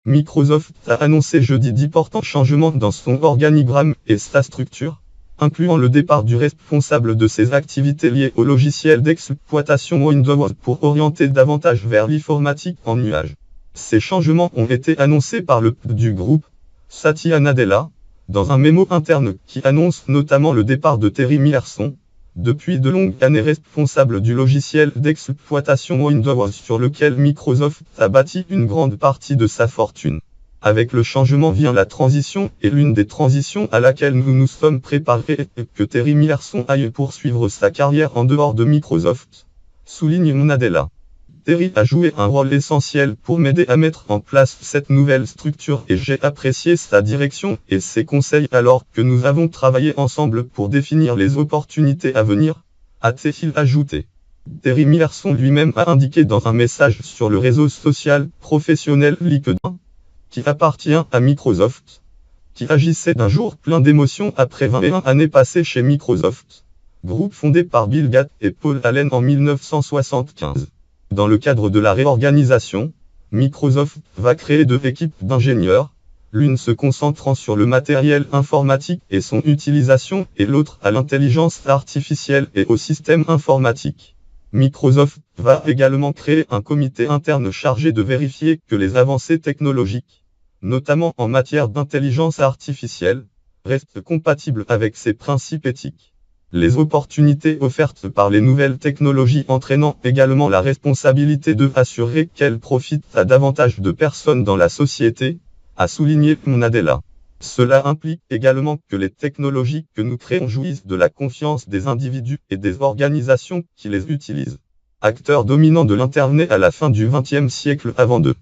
Microsoft a annoncé jeudi d'importants changements dans son organigramme et sa structure, incluant le départ du responsable de ses activités liées au logiciel d'exploitation Windows pour orienter davantage vers l'informatique en nuage. Ces changements ont été annoncés par le PDG du groupe, Satya Nadella, dans un mémo interne qui annonce notamment le départ de Terry Myerson, depuis de longues années responsable du logiciel d'exploitation Windows sur lequel Microsoft a bâti une grande partie de sa fortune. Avec le changement vient la transition, et l'une des transitions à laquelle nous nous sommes préparés est que Terry Myerson aille poursuivre sa carrière en dehors de Microsoft, souligne Nadella. Terry a joué un rôle essentiel pour m'aider à mettre en place cette nouvelle structure et j'ai apprécié sa direction et ses conseils alors que nous avons travaillé ensemble pour définir les opportunités à venir, a-t-il ajouté. Terry Myerson lui-même a indiqué dans un message sur le réseau social professionnel LinkedIn, qui appartient à Microsoft, qui agissait d'un jour plein d'émotions après 21 années passées chez Microsoft, groupe fondé par Bill Gates et Paul Allen en 1975. Dans le cadre de la réorganisation, Microsoft va créer deux équipes d'ingénieurs, l'une se concentrant sur le matériel informatique et son utilisation et l'autre à l'intelligence artificielle et au système informatique. Microsoft va également créer un comité interne chargé de vérifier que les avancées technologiques, notamment en matière d'intelligence artificielle, restent compatibles avec ses principes éthiques. Les opportunités offertes par les nouvelles technologies entraînant également la responsabilité de assurer qu'elles profitent à davantage de personnes dans la société, a souligné Nadella. Cela implique également que les technologies que nous créons jouissent de la confiance des individus et des organisations qui les utilisent. Acteurs dominants de l'Internet à la fin du XXe siècle avant de